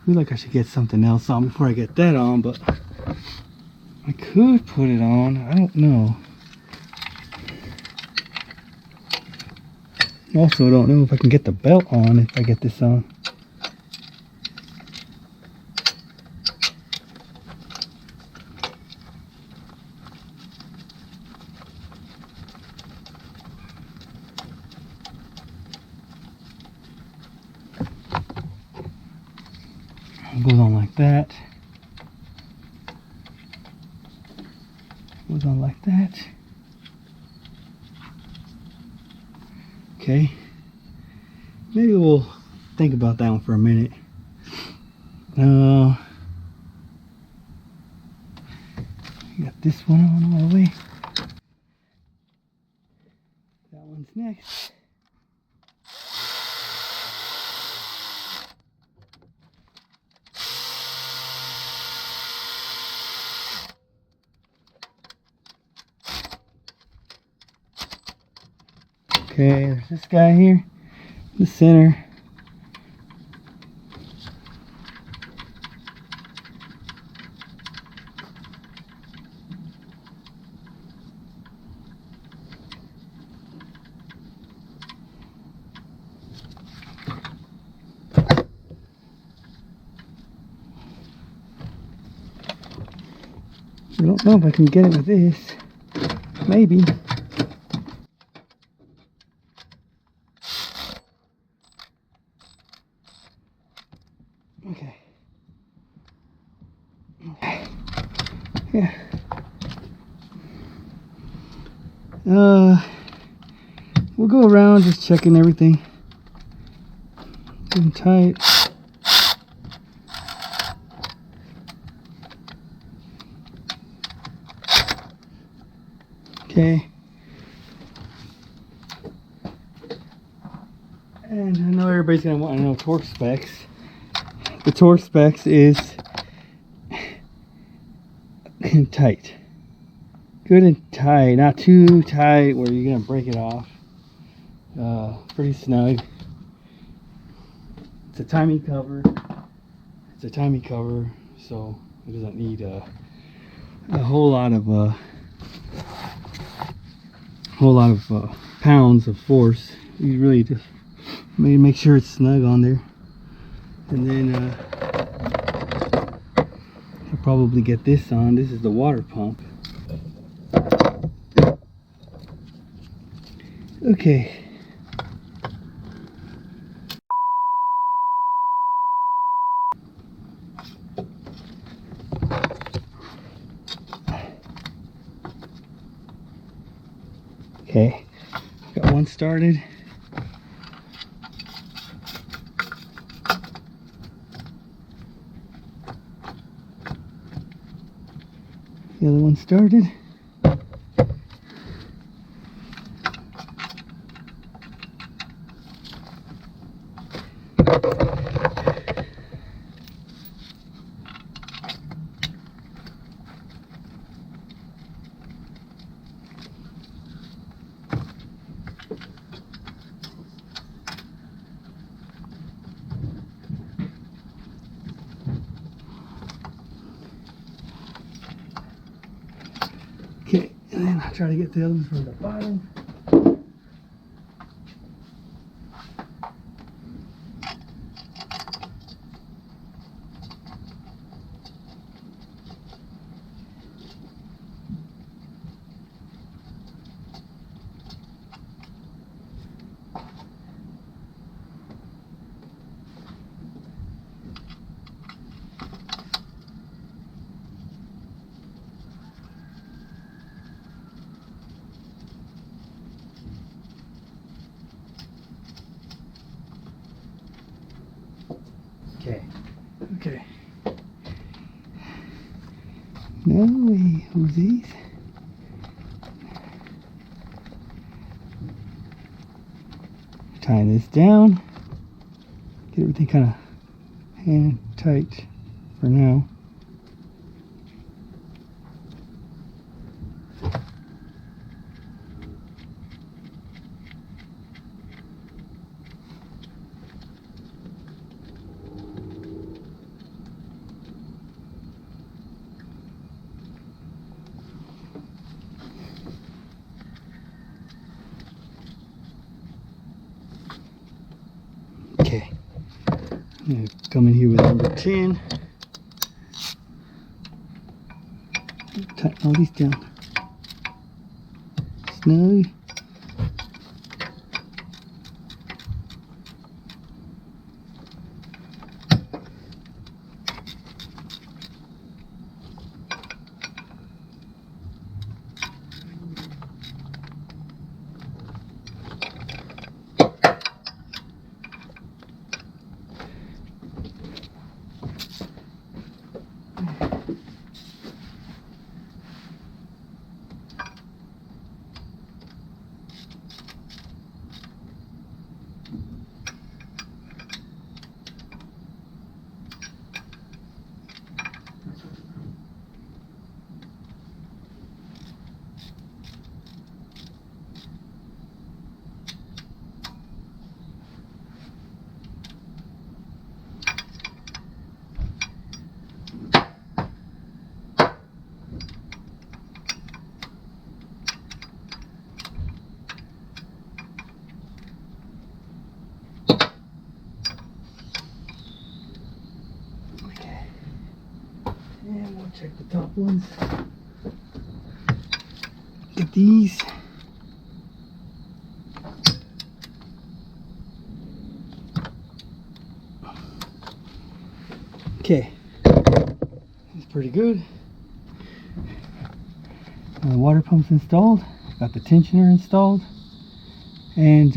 feel like I should get something else on before I get that on, but I could put it on. I don't know. Also, I don't know if I can get the belt on if I get this on. It goes on like that. Goes on like that. Okay. Maybe we'll think about that one for a minute. Got this one on all the way. That one's next. Okay, there's this guy here, the center. I don't know if I can get it with this. Maybe. Okay. Yeah. We'll go around just checking everything. Getting tight. Okay. And I know everybody's gonna want to know torque specs. The torque specs is tight. Good and tight, not too tight where you're gonna break it off. Pretty snug. It's a timing cover. It's a timing cover, so it doesn't need a whole lot of pounds of force. You really just make sure it's snug on there, and then I'll probably get this on. This is the water pump. Okay. Okay, got one started. The other one started. Okay, and then I'll try to get the other one from the bottom. Okay. Now we use these. Tie this down. Get everything kind of hand tight for now. Okay. I'm gonna come in here with number 10. Tighten all these down. Snug. And we'll check the top ones. Get these. Okay, it's pretty good. The water pump's installed. Got the tensioner installed, and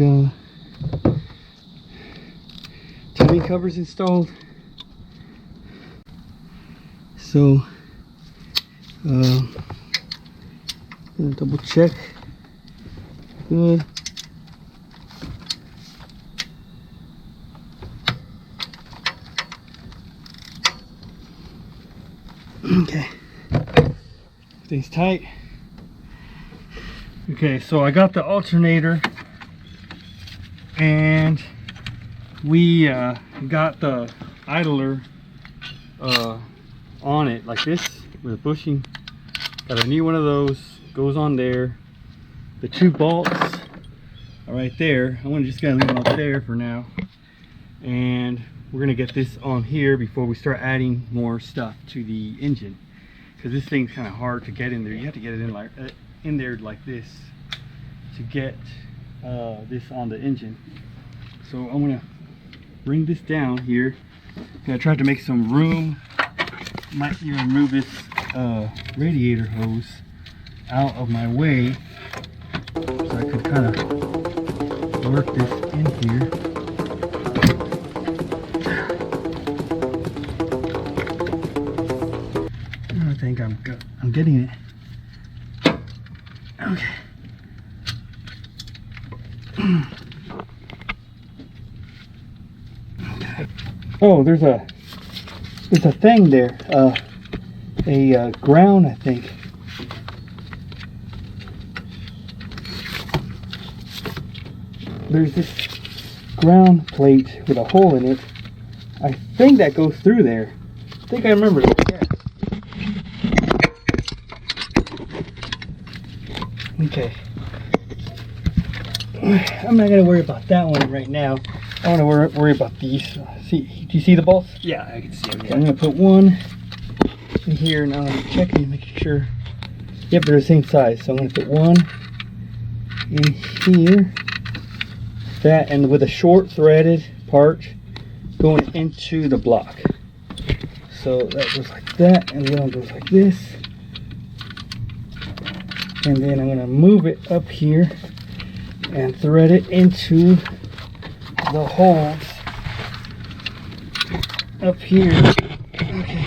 timing covers installed. So, gonna double check. Good. Okay. Stays tight. Okay, so I got the alternator, and we got the idler on it like this with a bushing. Got a new one of those, goes on there. The two bolts are right there. I'm just gonna leave them up there for now, and we're gonna get this on here before we start adding more stuff to the engine, because this thing's kind of hard to get in there. You have to get it in there like this to get this on the engine. So I'm gonna bring this down here. I tried to make some room. Might even move this radiator hose out of my way so I could kind of work this in here. I think I'm getting it. Okay. Oh, there's a thing there, a ground, I think. There's this ground plate with a hole in it. I think that goes through there. I think I remember that. Yeah. Okay. I'm not gonna worry about that one right now. I want to worry about these. See, do you see the bolts? Yeah, I can see them. Okay, I'm gonna put one in here, and I'm checking, making sure. Yep, they're the same size. So I'm gonna put one in here. That, and with a short threaded part going into the block. So that goes like that, and the other one goes like this. And then I'm gonna move it up here and thread it into the holes up here. Okay.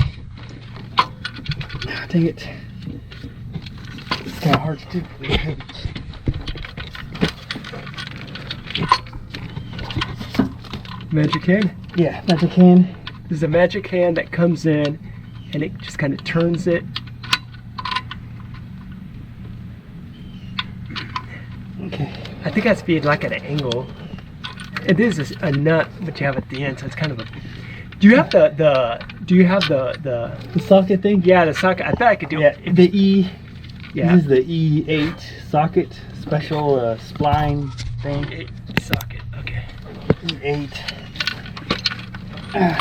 Dang it. It's kind of hard to do. Magic hand? Yeah, magic hand. There's a magic hand that comes in and it just kind of turns it. Okay. I think it has to be like at an angle. It is a nut that you have at the end, so it's kind of a. Do you have the socket thing? Yeah, the socket. I thought I could do it. Yeah, the E. Yeah. This is the E8 socket, special spline thing. Socket. Okay. E8. Let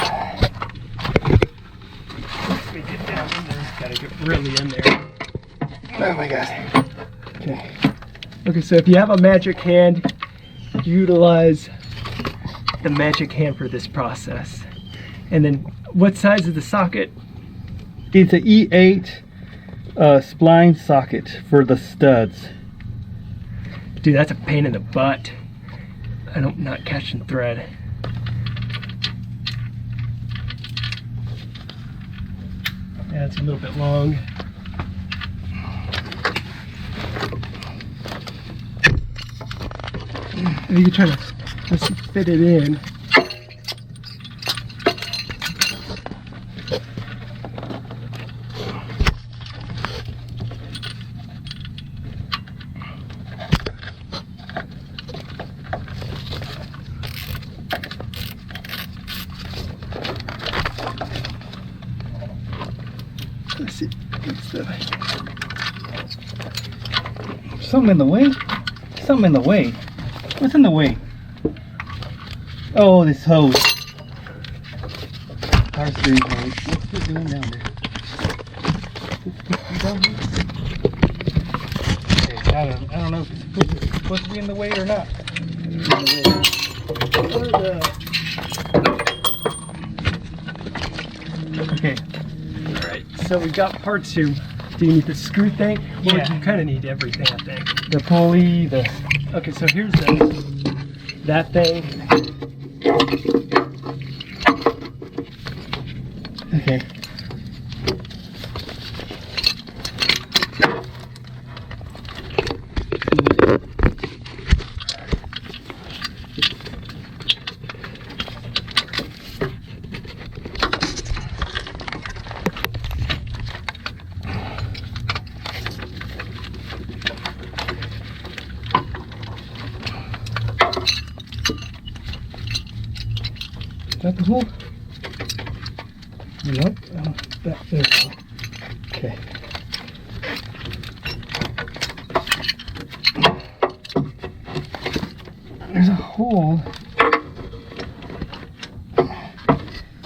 me get down in there. Gotta get really in there. Oh my god. Okay. Okay, so if you have a magic hand, utilize the magic hand for this process. And then, what size is the socket? It's an E8 spline socket for the studs. Dude, that's a pain in the butt. I'm not catching thread. Yeah, it's a little bit long. If you can try to just fit it in. Let's see. Something in the way? Something in the way. What's in the way? Oh, this hose. Power steering hose. What's it doing down there? Okay, I don't know if it's supposed to be in the way or not. Okay. Alright, so we got part 2. Do you need the screw thing? Well, Yeah. you kind of need everything, I think. The pulley, the... Okay, so here's that thing. Okay. Is that the hole? Nope. There we go. Okay. There's a hole.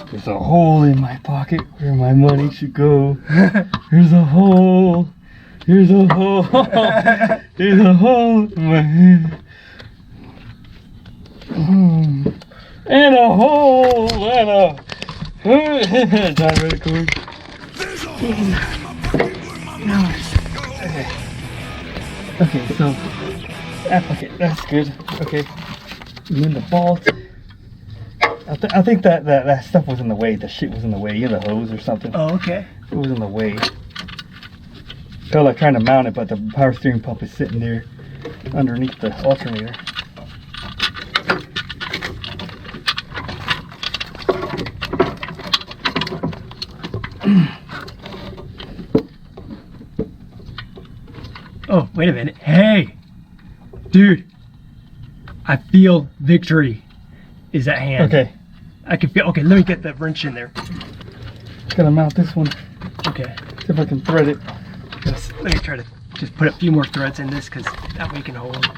There's a hole in my pocket where my money should go. There's a hole. There's a hole. There's a hole in my head. And a hole and a time to record. Okay, so okay, that's good. Okay, and then the bolt. I think that stuff was in the way. The shit was in the way. You know, the hose or something. Oh, okay. It was in the way. Felt like trying to mount it, but the power steering pump is sitting there underneath the alternator. Oh, wait a minute. Hey! Dude! I feel victory is at hand. Okay, I can feel. Okay, let me get the wrench in there. gotta mount this one. Okay. See if I can thread it. Let me try to just put a few more threads in this because that way you can hold them.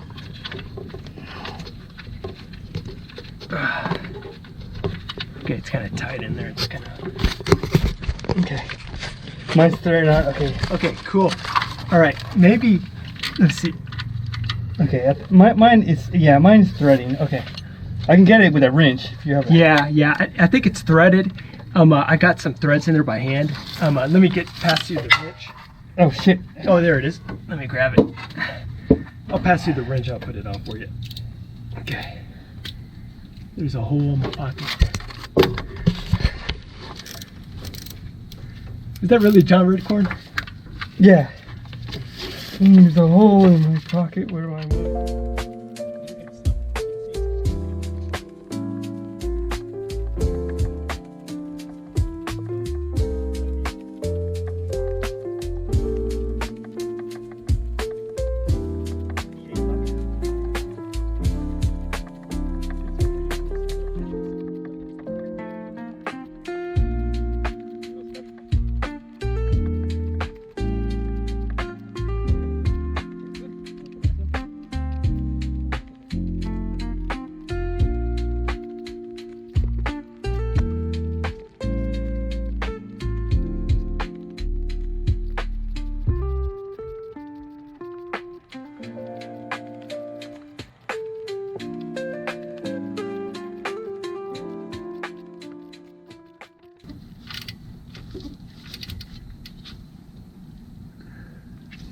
Okay, it's kind of tight in there. It's kind of. Okay. Mine's threaded out. Okay. Okay, cool. All right, maybe. Let's see. Okay. Mine is mine's threading. Okay. I can get it with a wrench if you have. Yeah. I think it's threaded. I got some threads in there by hand. Let me get past you the wrench. Oh shit. Oh, there it is. Let me grab it. I'll pass you the wrench. I'll put it on for you. Okay. There's a hole in my pocket. Is that really John Redcorn? Yeah. There's a hole in my pocket. Where do I look?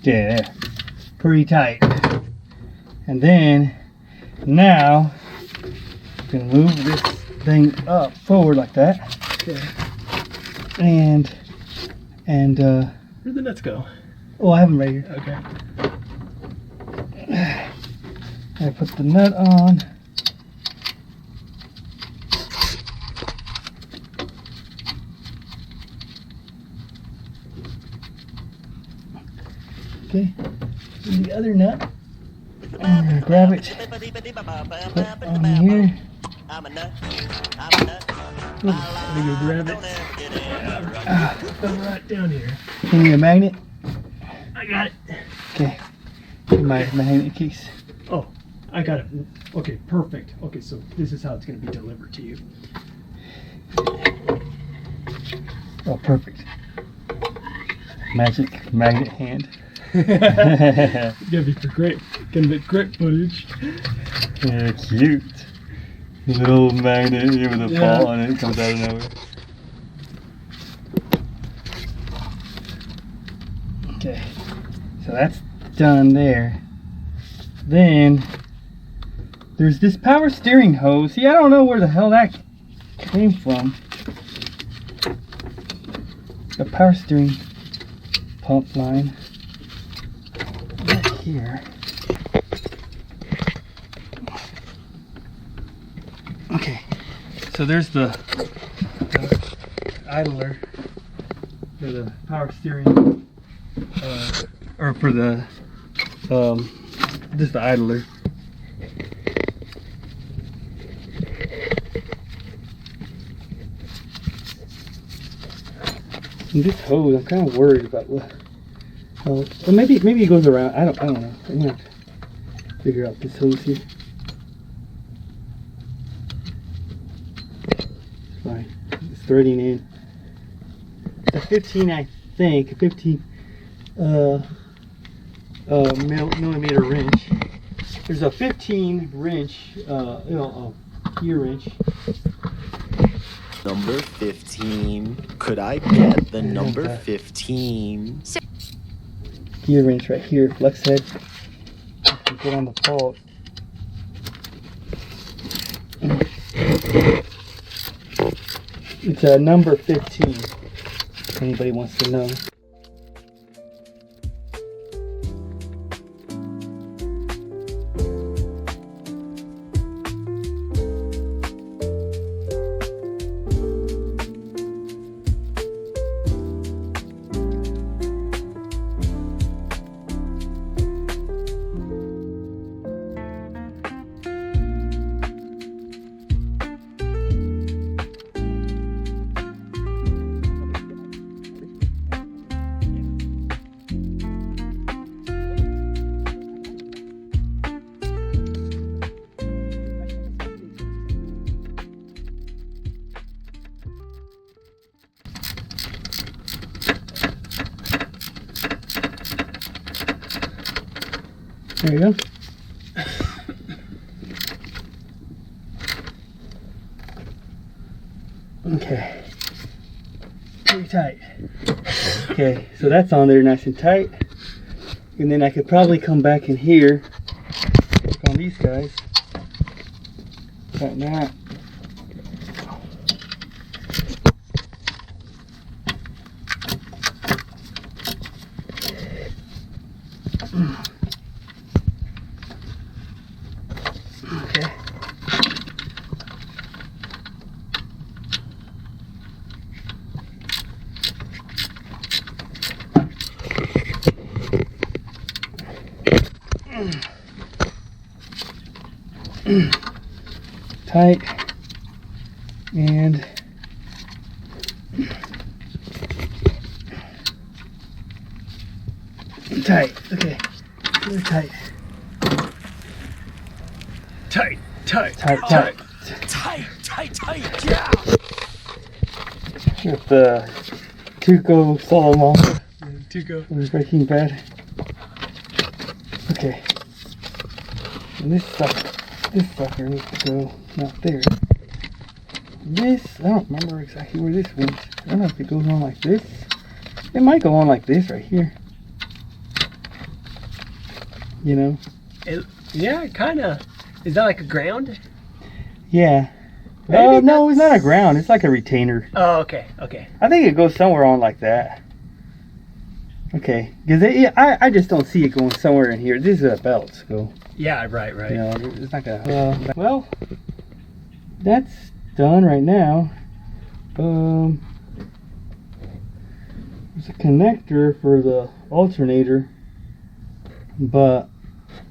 Yeah, there. Pretty tight. And then now you can move this thing up forward like that. Okay. And Where'd the nuts go? oh, I have them right here. Okay. I put the nut on. Okay, and the other nut. I'm gonna grab it. Put on here. Let me go grab it. Put it right down here. You need a magnet? I got it. Okay. My magnet case. Oh, I got it. Okay, perfect. Okay, so this is how it's going to be delivered to you. Oh, perfect. Magic magnet hand. Gonna be for great grip footage. Yeah, cute. Little magnet here with a ball on it, comes out of nowhere. Okay, so that's done there. Then there's this power steering hose. See, I don't know where the hell that came from. The power steering pump line. Right here. Okay, so there's the idler for the power steering, or for the just the idler. And this hose, I'm kind of worried about what. Well, maybe it goes around. I don't know. I'm gonna have to figure out this hose here. Fine. It's threading in. It's a 15, I think. A 15 millimeter wrench. There's a 15 wrench, gear wrench. Number 15. Could I get the number 15? Gear wrench right here, flex head. Get on the fault. It's a number 15. If anybody wants to know. There you go. Okay. Pretty tight. Okay, so that's on there nice and tight. And then I could probably come back in here, work on these guys. Like that. Okay. Tight and tight. Okay, really tight. Tight, tight, Tight. yeah. With the Tuco Salamanca Tuco. from Breaking Bad. Okay. And this sucker needs to go not there. This, I don't remember exactly where this went. I don't know if it goes on like this. It might go on like this right here. you know? Yeah, kind of. Is that like a ground? Yeah. Maybe No, it's not a that's- ground. It's like a retainer. Oh, okay, okay. I think it goes somewhere on like that. Okay, because I just don't see it going somewhere in here. These are belts go. Yeah, right, right. You know, it's not gonna. Well, that's done right now. There's a connector for the alternator, but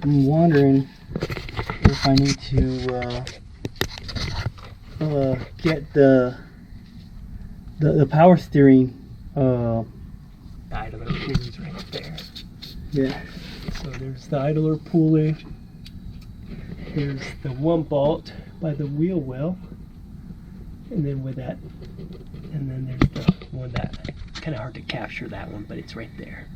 I'm wondering if I need to get the power steering. The idler pulley's right there. Yeah. So there's the idler pulley. There's the one bolt by the wheel well. And then with that, and then there's the one that, kind of hard to capture that one, but it's right there.